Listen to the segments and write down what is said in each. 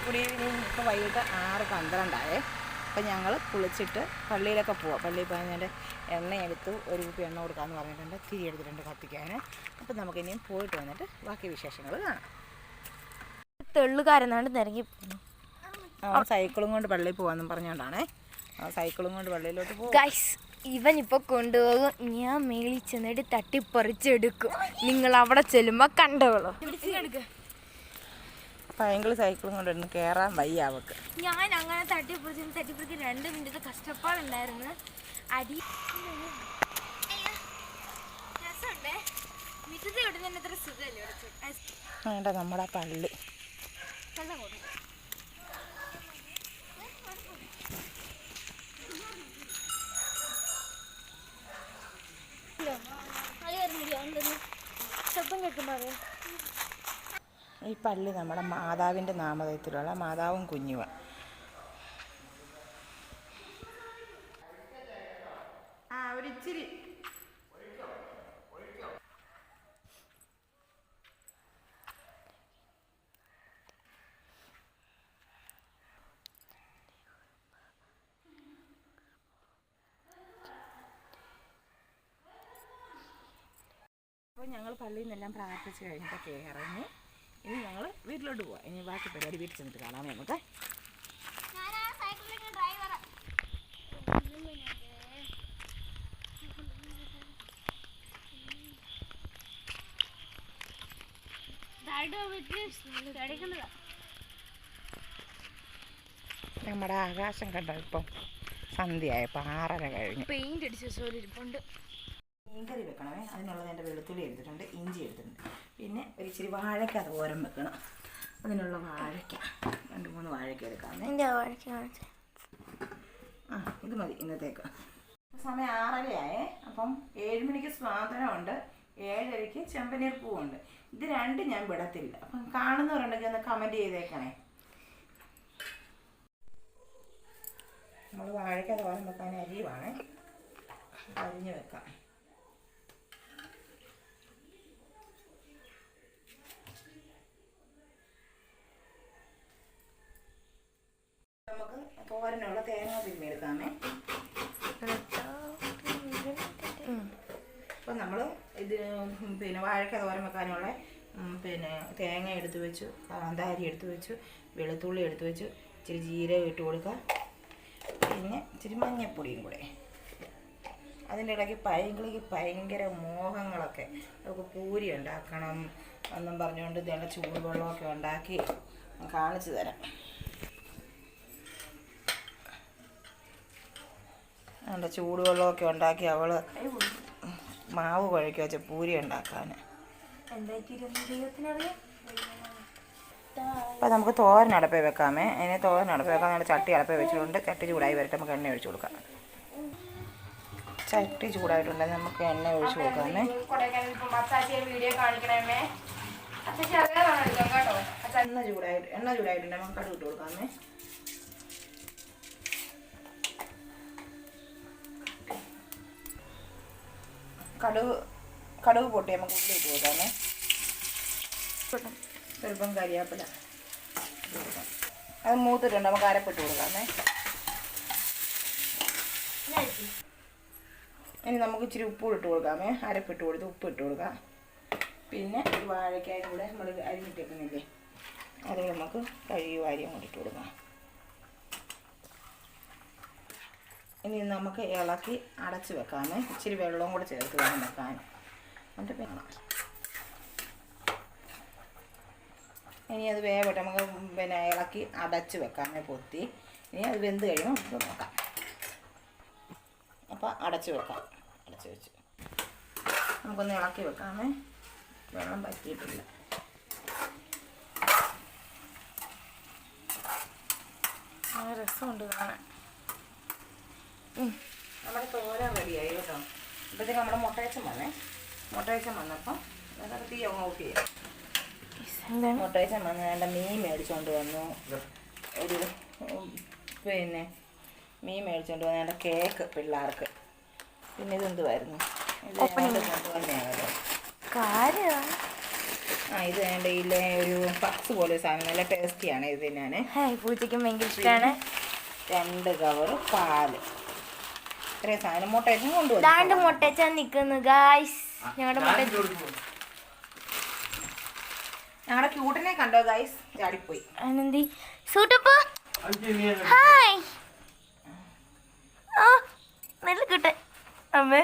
Good evening. ഇപ്പോൾ വൈകിട്ട് 6:12 അപ്പം ഞങ്ങൾ കുളിച്ചിട്ട് പള്ളിയിലൊക്കെ പോവാം. പള്ളിയിൽ പോകാൻ ഞാൻ എണ്ണ എടുത്തു, ഒരു കുപ്പി എണ്ണ കൊടുക്കാമെന്ന് പറഞ്ഞിട്ടുണ്ട്, തിരി എടുത്തിട്ടുണ്ട് കത്തിക്കാൻ. അപ്പം നമുക്കിനിയും പോയിട്ട് വന്നിട്ട് ബാക്കി വിശേഷങ്ങൾ കാണാം. തെള്ളുകാരെന്നാണ്ട് നിരങ്ങി സൈക്കിളും കൊണ്ട് പള്ളിയിൽ പോകാമെന്നും പറഞ്ഞുകൊണ്ടാണേ സൈക്കിളും കൊണ്ട് പള്ളിയിലോട്ട് പോകും. ഗൈസ്, ഇവൻ ഇപ്പോൾ കൊണ്ടുപോകും. ഞാൻ മേളിൽ ചെന്നിട്ട് തട്ടിപ്പറിച്ചെടുക്കും. നിങ്ങൾ അവിടെ ചെല്ലുമ്പോൾ കണ്ടോളൂ. ഭയങ്കര സൈക്കിളും കൊണ്ടിരുന്ന് കയറാൻ വയ്യ അവക്ക്. ഞാൻ അങ്ങനെ തട്ടിപ്പറിച്ച് 2 മിനിറ്റ് കഷ്ടപ്പാടുണ്ടായിരുന്നു. അടി രസമുണ്ടേ. മിറ്റത്തെ വിടുന്നതിന് എത്ര സുഖമല്ലേ വേണ്ട. നമ്മുടെ പള്ളി ശബ്ദം കേൾക്കുമ്പോൾ ഈ പള്ളി നമ്മുടെ മാതാവിൻ്റെ നാമധേയത്തിലുള്ള മാതാവും കുഞ്ഞുവാണ്. ഒരിച്ചിരി അപ്പോൾ ഞങ്ങൾ പള്ളിയിൽ നിന്നെല്ലാം പ്രാർത്ഥിച്ച് കഴിഞ്ഞിട്ടൊക്കെ ഇറങ്ങി ഇനി ഞങ്ങൾ വീട്ടിലോട്ട് പോവാം. ഇനി ബാക്കി പരിപാടി വീട്ടിൽ ചെന്നിട്ട് കാണാം നമുക്ക്. നമ്മുടെ ആകാശം കണ്ടോ, ഇപ്പം സന്ധ്യയായപ്പോൾ 6:30 കഴിഞ്ഞു. പെയിന്റ് അടിച്ച പോലെ ഇരിപ്പുണ്ട്. മീൻകറി വെക്കണമേ. അതിനുള്ളത് എൻ്റെ വെളുത്തുള്ളി എടുത്തിട്ടുണ്ട്, ഇഞ്ചി എടുത്തിട്ടുണ്ട്, പിന്നെ ഒരു ഇച്ചിരി വാഴയ്ക്ക അത് ഓരം വെക്കണം. അതിനുള്ള വാഴയ്ക്ക 2-3 വാഴയ്ക്ക എടുക്കാമേ. ഇത് മതി ഇന്നത്തേക്ക്. സമയം 6:30 അപ്പം 7 മണിക്ക് സ്വാതന്ത്ര്യമുണ്ട്, 7:30 ചെമ്പനീർ പൂവുണ്ട്. ഇത് രണ്ടും ഞാൻ വിടത്തില്ല. അപ്പം കാണുന്നവരുണ്ടെങ്കിൽ ഒന്ന് കമൻറ്റ് ചെയ്തേക്കണേ. നമ്മൾ വാഴയ്ക്ക തോരൻ വെക്കാൻ അരിയുവാണ്, അരിഞ്ഞ് വെക്കാം. നമുക്ക് തോരനുള്ള തേങ്ങ തിരുമ്മിയെടുക്കാമേ. അപ്പം നമ്മൾ ഇത് പിന്നെ വാഴയ്ക്ക തോരൻ വെക്കാനുള്ള തേങ്ങ എടുത്ത് വെച്ചു, കാന്താരി എടുത്ത് വെച്ചു, വെളുത്തുള്ളി എടുത്ത് വെച്ചു, ഇച്ചിരി ജീരകം ഇട്ട് കൊടുക്കുക, പിന്നെ ഇച്ചിരി മഞ്ഞപ്പൊടിയും കൂടെ. അതിൻ്റെ ഇടയ്ക്ക് പൈങ്കിളിക്ക് ഭയങ്കര മോഹങ്ങളൊക്കെ, നമുക്ക് പൂരി ഉണ്ടാക്കണം എന്നും പറഞ്ഞുകൊണ്ട് ഇതേണ്ട ചൂടുവെള്ളമൊക്കെ ഉണ്ടാക്കി കാണിച്ചു തരാം. അതുകൊണ്ട് ചൂടുവെള്ളമൊക്കെ ഉണ്ടാക്കി അവൾ മാവ് കുഴക്കി വെച്ച പൂരി ഉണ്ടാക്കാൻ. അപ്പം നമുക്ക് തോരൻ അടപ്പേ വെക്കാമേ. അതിനെ തോരൻ അടപ്പേ വെക്കാൻ നമ്മുടെ ചട്ടി അടപ്പേ വെച്ചിട്ടുണ്ട്. ചട്ടി ചൂടായി വരട്ടെ, നമുക്ക് എണ്ണ ഒഴിച്ചു കൊടുക്കാം. ചട്ടി ചൂടായിട്ടുണ്ടെങ്കിൽ നമുക്ക് എണ്ണ ഒഴിച്ചു കൊടുക്കാമേ. എണ്ണ ചൂടായിട്ടുണ്ട്, നമുക്ക് കടുക് ഇട്ട് കൊടുക്കാമേ. കടുക് പൊട്ടി നമുക്ക് ഉള്ളി ഇട്ട് കൊടുക്കാമേ. സ്വല്പം കരിയാപ്പില അത് മൂത്തിട്ടുണ്ട്, നമുക്ക് അരപ്പിട്ട് കൊടുക്കാമേ. ഇനി നമുക്ക് ഇച്ചിരി ഉപ്പ് ഇട്ട് കൊടുക്കാമേ. അരപ്പിട്ട് കൊടുത്ത് ഉപ്പ് ഇട്ട് കൊടുക്കാം. പിന്നെ ഒരു വാഴയ്ക്കായും കൂടെ നമ്മൾ അരിഞ്ഞിട്ടേക്കുന്നില്ലേ, അത് നമുക്ക് കഴുകി വാരിയും കൂടി ഇട്ട് കൊടുക്കാം. ഇനി നമുക്ക് ഇളക്കി അടച്ച് വെക്കാമേ. ഇച്ചിരി വെള്ളവും കൂടെ ചേർത്ത് വേണം വെക്കാൻ. എന്നിട്ട് വേണം ഇനി അത് വേവട്ടെ, നമുക്ക് ഇളക്കി അടച്ച് വെക്കാമേ പൊത്തി. ഇനി അത് വെന്ത് കഴിയുമ്പോൾ നമുക്ക് നോക്കാം. അപ്പോൾ അടച്ച് വെക്കാം. അടച്ച് വെച്ച് നമുക്കൊന്ന് ഇളക്കി വെക്കാമേ. വെള്ളം പറ്റിയിട്ടില്ല. രസമുണ്ട് കാണാൻ. നമ്മുടെ തോരൻ റെഡിയായി കേട്ടോ. ഇപ്പോഴത്തേക്ക് നമ്മുടെ മുട്ടയച്ചൻ വന്നപ്പം തീ ഓഫ് ചെയ്യാം. മുട്ടയച്ചൻ വന്ന് വേണ്ട മീൻ മേടിച്ചുകൊണ്ട് വന്നു. ഒരു പിന്നെ മീൻ മേടിച്ചുകൊണ്ട് വന്നു. വേണ്ട കേക്ക് പിള്ളേർക്ക്. പിന്നെ ഇതെന്തുമായിരുന്നു, ഇത് കൊണ്ടുവന്നെയാണല്ലോ. ഇത് വേണ്ട ഇതിലെ ഒരു പക്സ് പോലെ ഒരു സാധനം നല്ല ടേസ്റ്റിയാണ് ഇത് തിന്നാൻ. പൂച്ചയ്ക്കും ഭയങ്കര ഇഷ്ടമാണ്. 2 കവർ പാല്. ഇത്രയും സാധനം മുട്ടയച്ചും കൊണ്ടുപോകും. മുട്ടച്ചാൻ നിൽക്കുന്നു ഗായ്സ്. ഞങ്ങളുടെ ക്യൂട്ടിനെ കണ്ടോ ഗായ്സ്? ചാടിപ്പോയി. ആനന്ദി സൂട്ടപ്പ ഹായ്. നല്ല കിട്ടെ അമ്മേ.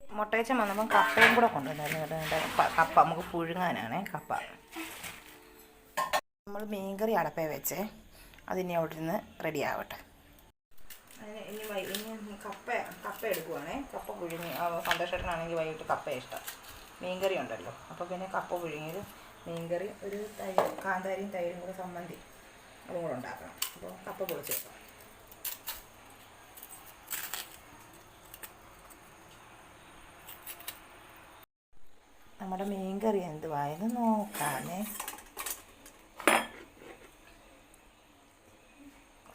മുട്ടയച്ചൻ വന്നപ്പം കപ്പയും കൂടെ കൊണ്ടുവന്നായിരുന്നു. കപ്പ നമുക്ക് പുഴുങ്ങാനാണ്. കപ്പ നമ്മൾ മീൻകറി അടപ്പേ വെച്ചേ. അതിനി അവിടെ നിന്ന് റെഡി ആവട്ടെ. ഇനി കപ്പ എടുക്കുവാണേ. കപ്പ പുഴുങ്ങി സന്തോഷേട്ടനാണെങ്കിൽ വൈകിട്ട് കപ്പ ഇഷ്ടം. മീൻകറി ഉണ്ടല്ലോ, അപ്പോൾ പിന്നെ കപ്പ പുഴുങ്ങിയത്, മീൻകറി, ഒരു തൈര്, കാന്താരിയും തൈരും കൂടെ സമ്മന്തി അതും കൂടെ ഉണ്ടാക്കണം. അപ്പോൾ കപ്പ പൊളിച്ച് വെക്കാം. നമ്മുടെ മീൻകറി എന്തുവായെന്ന് നോക്കാനേ.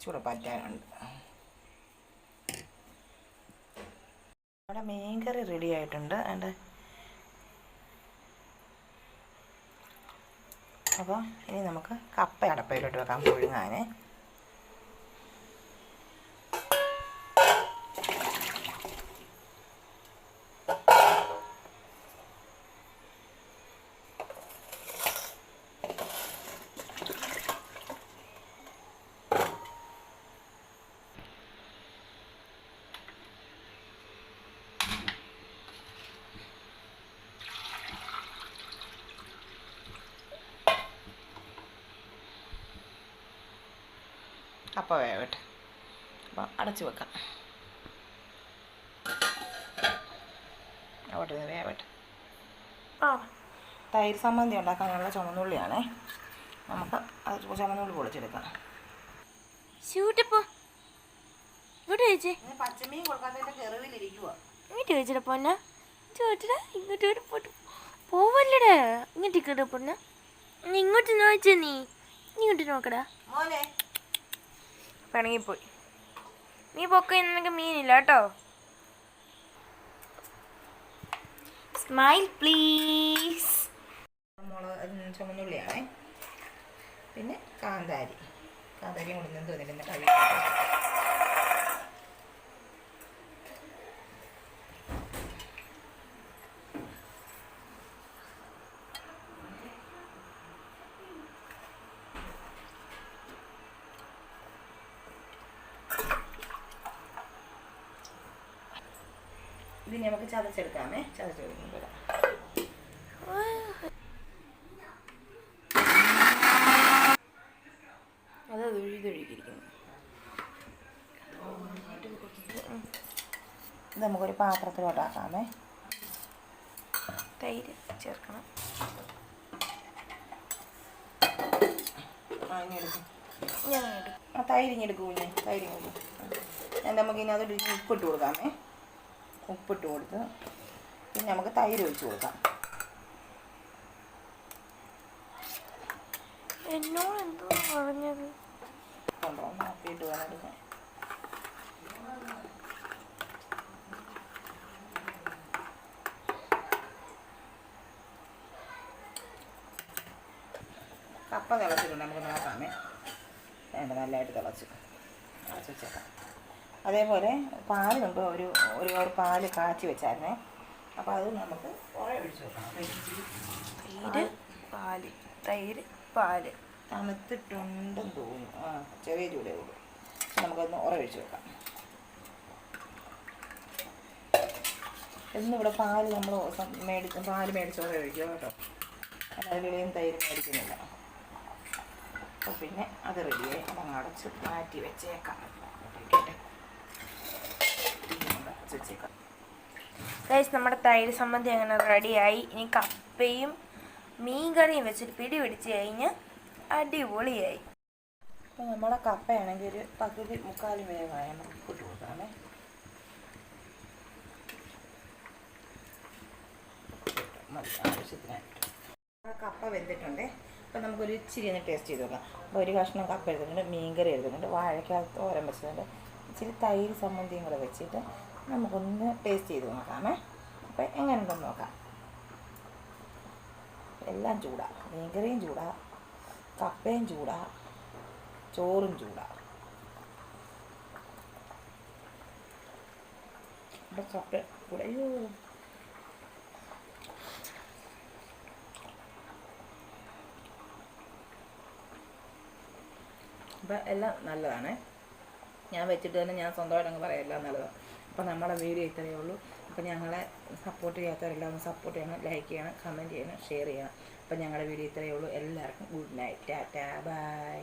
ചൂട് പറ്റാനുണ്ട്. നമ്മുടെ മീൻകറി റെഡി ആയിട്ടുണ്ട്. അതിൻ്റെ അപ്പോൾ ഇനി നമുക്ക് കപ്പ അടപ്പയിലോട്ട് വെക്കാം പുഴുങ്ങാനേ. കപ്പ വേവട്ടെ. അപ്പോൾ അടച്ച് വെക്കാം. അവിടെ നിന്ന് വേവട്ടെ. തൈര് സമ്മന്തി ഉണ്ടാക്കാനുള്ള ചുമന്നുള്ളിയാണേ. നമുക്ക് അത് ചുമന്നുള്ളി പൊളിച്ചെടുക്കാം. പച്ചമീൻ കൊടുക്കാത്തതിൻ്റെ കെറിവിലിരിക്കുക. ഇങ്ങോട്ട് ചോദിച്ചിട്ട് പൊന്ന ചോദിച്ചിട്ട് ഇങ്ങോട്ട് പോട്ട് പോവല്ലടേ. ഇങ്ങോട്ട് ഇങ്ങോട്ട് പൊന്ന ഇങ്ങോട്ട് നോക്കിച്ചാ നീ ഇങ്ങോട്ട് നോക്കടാ മോനെ. പിണങ്ങിപ്പോയി. നീ പൊക്ക നിനക്ക് മീനില്ല കേട്ടോ. Smile please. മുളക് ചുമന്നുള്ളിയാണേ. പിന്നെ കാന്താരിയും കൂടി നിന്ന് തോന്നില്ല കഴിയും. ഇതിന് നമുക്ക് ചതച്ചെടുക്കാമേ. ചതച്ചെടുക്കുമ്പോൾ അത് ഒഴുകിയിരിക്കുന്നു. ഇത് നമുക്കൊരു പാത്രത്തിലോട്ടാക്കാമേ. തൈര് ചേർക്കണം. തൈരിഞ്ഞെടുക്കും. നമുക്ക് ഇനി അതൊരു ഉപ്പിട്ട് കൊടുക്കാമേ. ഉപ്പിട്ട് കൊടുത്ത് പിന്നെ നമുക്ക് തൈര് ഒഴിച്ച് കൊടുക്കാം. എന്നോട് എന്തോ പറഞ്ഞത് കൊണ്ടോ നോക്കിയിട്ട് വേണം എടുക്കാൻ. കപ്പ തിളച്ചിട്ടുണ്ട്. നമുക്ക് നോക്കാമേ. വേണ്ട, നല്ലതായിട്ട് തിളച്ച് വെച്ചേക്കാം. അതേപോലെ പാല് മുമ്പ് ഒരു പാല് കാച്ചി വെച്ചായിരുന്നേ. അപ്പോൾ അത് നമുക്ക് കുറേ ഒഴിച്ച് വെക്കണം. തൈര് പാല് തണുത്തിട്ടുണ്ടെന്ന് തോന്നുന്നു. ചെറിയ ചൂടേ ഉള്ളൂ. നമുക്കൊന്ന് ഒഴിച്ച് വെക്കാം. എന്നിവിടെ പാല് നമ്മൾ മേടിച്ച് ഒഴിക്കുക കേട്ടോ. അല്ലാതെ വെളിയും തൈര് മേടിക്കുന്നില്ല. അപ്പോൾ പിന്നെ അത് റെഡിയായി. അതങ്ങ് അടച്ച് മാറ്റി വെച്ചേക്കാം. ഗൈസ്, നമ്മുടെ തൈര് സമ്മന്തി അങ്ങനെ റെഡിയായി. ഇനി കപ്പയും മീൻ കറിയും വെച്ചിട്ട് പിടി പിടിച്ച് കഴിഞ്ഞ് അടിപൊളിയായി. അപ്പോൾ നമ്മുടെ കപ്പയാണെങ്കിൽ ഒരു പകുതി മുക്കാലും വേഗമായി നമുക്ക് ഇട്ട് കൊടുക്കാമേ. ആവശ്യത്തിനായിട്ട് കപ്പ വെന്തിട്ടുണ്ട്. അപ്പോൾ നമുക്കൊരു ഇച്ചിരി ഒന്ന് ടേസ്റ്റ് ചെയ്ത് നോക്കാം. അപ്പോൾ ഒരു കഷ്ണം കപ്പ എടുത്തിട്ടുണ്ട്, മീൻകറി എടുത്തിട്ടുണ്ട്, വാഴയ്ക്കകത്ത് തോരൻ വെച്ചിട്ടുണ്ട്, ഇച്ചിരി തൈര് സമ്മന്തിയും കൂടെ വെച്ചിട്ട് നമുക്കൊന്ന് ടേസ്റ്റ് ചെയ്ത് നോക്കാമേ. അപ്പോൾ എങ്ങനെയുണ്ടെന്ന് നോക്കാം. എല്ലാം ചൂടാ, മീൻകറിയും ചൂടാ, കപ്പയും ചൂടാ, ചോറും ചൂടാ. ഇവിടെ കപ്പ കൂടെ അയ്യോ അപ്പം എല്ലാം നല്ലതാണ്. ഞാൻ വെച്ചിട്ട് തന്നെ ഞാൻ സ്വന്തമായിട്ട് അങ്ങ് പറയാം എല്ലാം നല്ലതാണ്. അപ്പം നമ്മുടെ വീഡിയോ ഇത്രയേ ഉള്ളൂ. അപ്പം ഞങ്ങളെ സപ്പോർട്ട് ചെയ്യാത്തവരെല്ലാം ഒന്ന് സപ്പോർട്ട് ചെയ്യണം, ലൈക്ക് ചെയ്യണം, കമൻറ്റ് ചെയ്യണം, ഷെയർ ചെയ്യണം. അപ്പം ഞങ്ങളുടെ വീഡിയോ ഇത്രയേ ഉള്ളൂ. എല്ലാവർക്കും ഗുഡ് നൈറ്റ്, ടാറ്റാ, ബൈ.